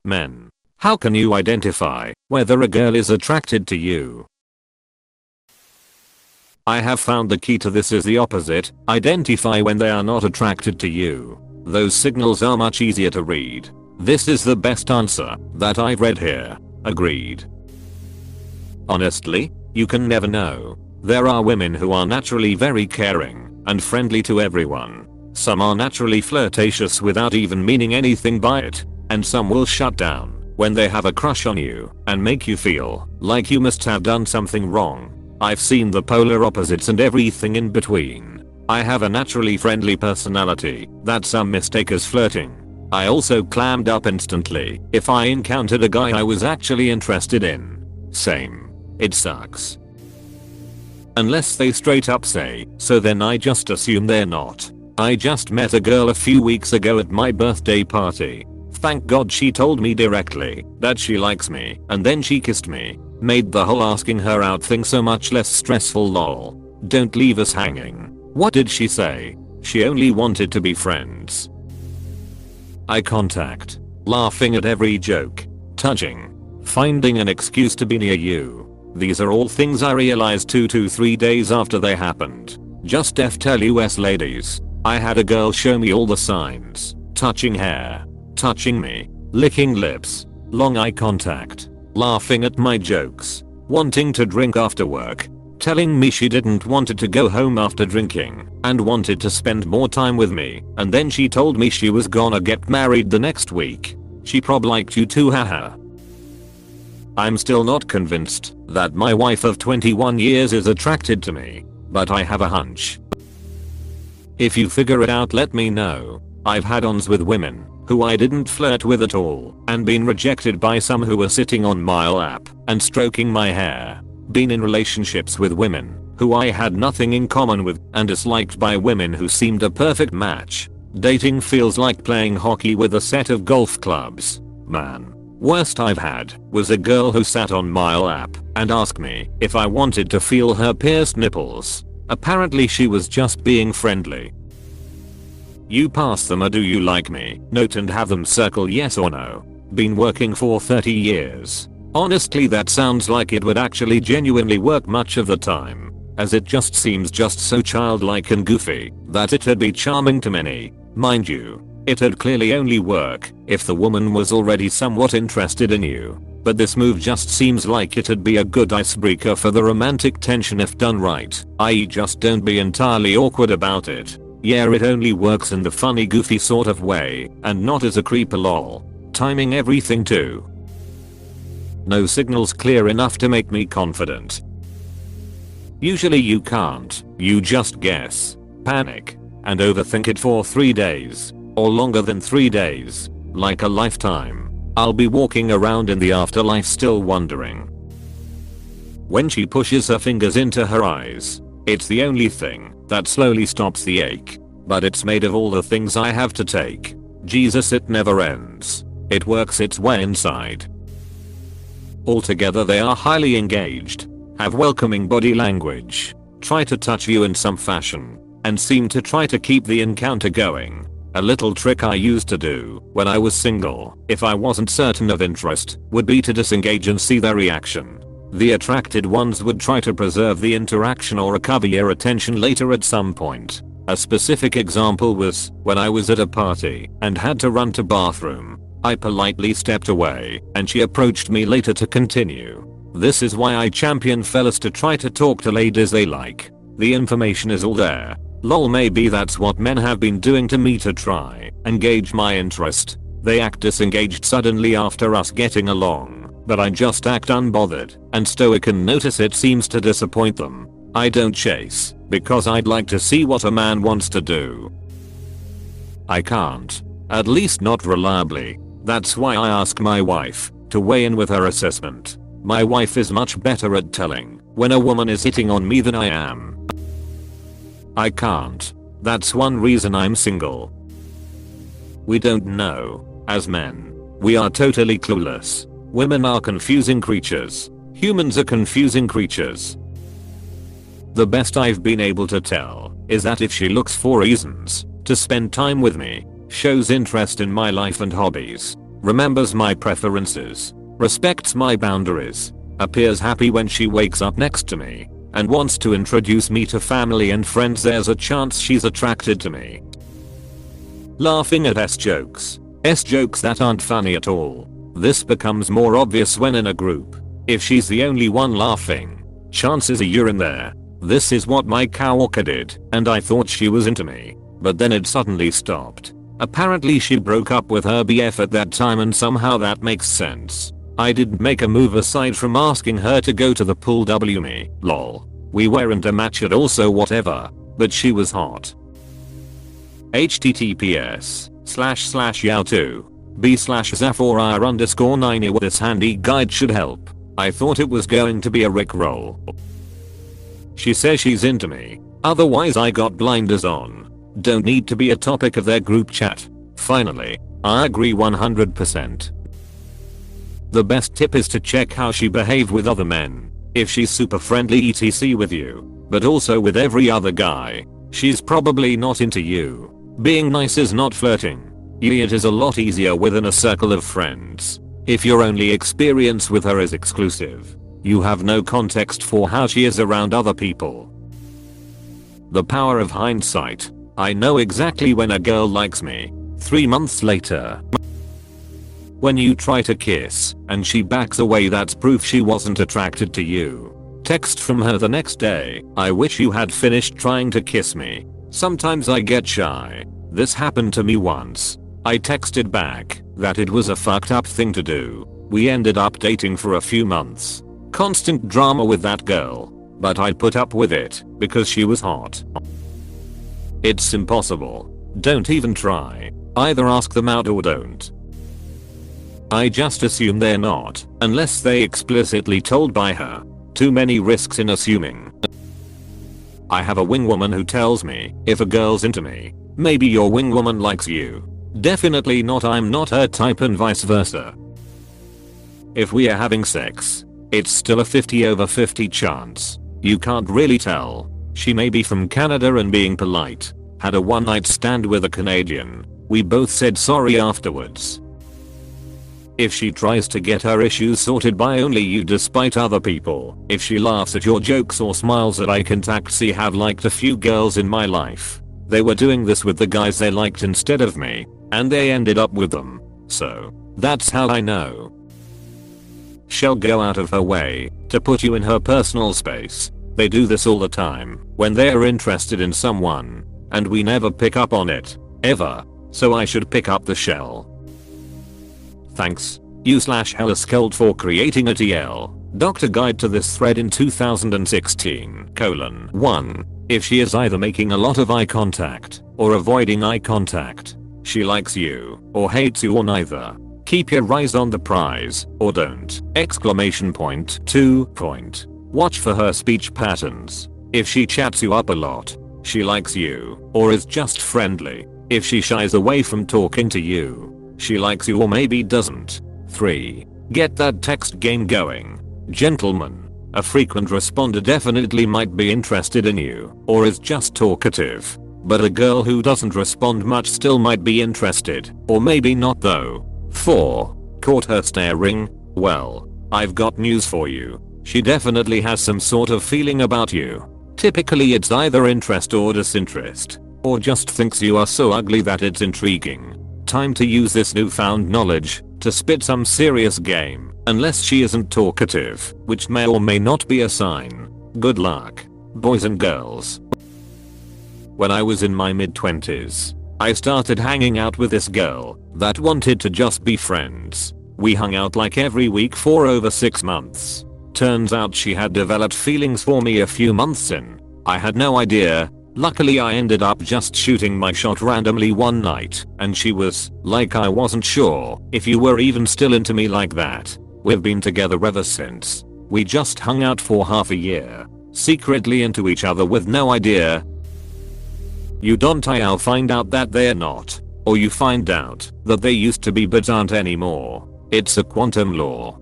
Men. How can you identify whether a girl is attracted to you? I have found the key to this is the opposite. Identify when they are not attracted to you. Those signals are much easier to read. This is the best answer that I've read here. Agreed. Honestly, you can never know. There are women who are naturally very caring and friendly to everyone. Some are naturally flirtatious without even meaning anything by it, and some will shut down when they have a crush on you and make you feel like you must have done something wrong. I've seen the polar opposites and everything in between. I have a naturally friendly personality that some mistake as flirting. I also clammed up instantly if I encountered a guy I was actually interested in. Same. It sucks. Unless they straight up say so, then I just assume they're not. I just met a girl a few weeks ago at my birthday party. Thank God she told me directly that she likes me, and then she kissed me. Made the whole asking her out thing so much less stressful. Lol. Don't leave us hanging. What did she say? She only wanted to be friends. Eye contact. Laughing at every joke. Touching. Finding an excuse to be near you. These are all things I realized 2 to 3 days after they happened. Just tell US ladies. I had a girl show me all the signs. Touching hair. Touching me. Licking lips. Long eye contact. Laughing at my jokes. Wanting to drink after work. Telling me she didn't want to go home after drinking and wanted to spend more time with me, and then she told me she was gonna get married the next week. She prob liked you too, haha. I'm still not convinced that my wife of 21 years is attracted to me, but I have a hunch. If you figure it out, let me know. I've had ons with women who I didn't flirt with at all and been rejected by some who were sitting on my lap and stroking my hair. Been in relationships with women who I had nothing in common with and disliked by women who seemed a perfect match. Dating feels like playing hockey with a set of golf clubs. Man. Worst I've had was a girl who sat on my lap and asked me if I wanted to feel her pierced nipples. Apparently she was just being friendly. You pass them a do you like me note and have them circle yes or no. Been working for 30 years. Honestly, that sounds like it would actually genuinely work much of the time, as it just seems just so childlike and goofy that it'd be charming to many. Mind you, it'd clearly only work if the woman was already somewhat interested in you, but this move just seems like it'd be a good icebreaker for the romantic tension if done right, i.e. just don't be entirely awkward about it. Yeah, it only works in the funny goofy sort of way and not as a creeper. Lol. Timing everything too. No signals clear enough to make me confident. Usually you can't, you just guess, panic, and overthink it for 3 days, or longer than 3 days, like a lifetime. I'll be walking around in the afterlife still wondering. When she pushes her fingers into her eyes, it's the only thing that slowly stops the ache, but it's made of all the things I have to take. Jesus, it never ends. It works its way inside. Altogether they are highly engaged, have welcoming body language, try to touch you in some fashion, and seem to try to keep the encounter going. A little trick I used to do when I was single, if I wasn't certain of interest, would be to disengage and see their reaction. The attracted ones would try to preserve the interaction or recover your attention later at some point. A specific example was when I was at a party and had to run to bathroom. I politely stepped away and she approached me later to continue. This is why I champion fellas to try to talk to ladies they like. The information is all there. Lol, maybe that's what men have been doing to me to try and gauge my interest. They act disengaged suddenly after us getting along, but I just act unbothered and stoic and notice it seems to disappoint them. I don't chase because I'd like to see what a man wants to do. I can't. At least not reliably. That's why I ask my wife to weigh in with her assessment. My wife is much better at telling when a woman is hitting on me than I am. I can't. That's one reason I'm single. We don't know. As men, we are totally clueless. Women are confusing creatures. Humans are confusing creatures. The best I've been able to tell is that if she looks for reasons to spend time with me, shows interest in my life and hobbies, remembers my preferences, respects my boundaries, appears happy when she wakes up next to me, and wants to introduce me to family and friends. There's a chance she's attracted to me. Laughing at S-jokes. S-jokes that aren't funny at all. This becomes more obvious when in a group. If she's the only one laughing, chances are you're in there. This is what my coworker did, and I thought she was into me, but then it suddenly stopped. Apparently she broke up with her BF at that time, and somehow that makes sense. I didn't make a move aside from asking her to go to the pool. Me, lol. We weren't a match at all, so whatever, but she was hot. https://youtube b/zaphora_9. This handy guide should help. I thought it was going to be a rickroll. She says she's into me, otherwise I got blinders on. Don't need to be a topic of their group chat. Finally, I agree 100%. The best tip is to check how she behaved with other men. If she's super friendly etc with you, but also with every other guy, she's probably not into you. Being nice is not flirting. It is a lot easier within a circle of friends. If your only experience with her is exclusive, you have no context for how she is around other people. The power of hindsight. I know exactly when a girl likes me. 3 months later. When you try to kiss and she backs away, that's proof she wasn't attracted to you. Text from her the next day. I wish you had finished trying to kiss me. Sometimes I get shy. This happened to me once. I texted back that it was a fucked up thing to do. We ended up dating for a few months. Constant drama with that girl, but I put up with it because she was hot. It's impossible. Don't even try. Either ask them out or don't. I just assume they're not, unless they explicitly told by her. Too many risks in assuming. I have a wingwoman who tells me if a girl's into me, maybe your wingwoman likes you. Definitely not, I'm not her type, and vice versa. If we are having sex, it's still a 50/50 chance. You can't really tell. She may be from Canada and being polite. Had a one night stand with a Canadian. We both said sorry afterwards. If she tries to get her issues sorted by only you despite other people, if she laughs at your jokes or smiles at eye contact. See, have liked a few girls in my life. They were doing this with the guys they liked instead of me, and they ended up with them. So, that's how I know. She'll go out of her way to put you in her personal space. They do this all the time when they're interested in someone, and we never pick up on it, ever. So I should pick up the shell. Thanks, you/Hellascult, for creating a TL Doctor guide to this thread in 2016. 1. If she is either making a lot of eye contact or avoiding eye contact, she likes you or hates you or neither. Keep your eyes on the prize or don't! 2. Watch for her speech patterns. If she chats you up a lot, she likes you or is just friendly. If she shies away from talking to you, she likes you or maybe doesn't. 3. Get that text game going. Gentlemen, a frequent responder definitely might be interested in you or is just talkative. But a girl who doesn't respond much still might be interested, or maybe not though. 4. Caught her staring? Well, I've got news for you. She definitely has some sort of feeling about you. Typically it's either interest or disinterest, or just thinks you are so ugly that it's intriguing. Time to use this newfound knowledge to spit some serious game, unless she isn't talkative, which may or may not be a sign. Good luck, boys and girls. When I was in my mid-20s, I started hanging out with this girl that wanted to just be friends. We hung out like every week for over 6 months. Turns out she had developed feelings for me a few months in. I had no idea. Luckily I ended up just shooting my shot randomly one night, and she was like, I wasn't sure if you were even still into me like that. We've been together ever since. We just hung out for half a year, secretly into each other with no idea. You don't I'll find out that they're not, or you find out that they used to be but aren't anymore. It's a quantum law.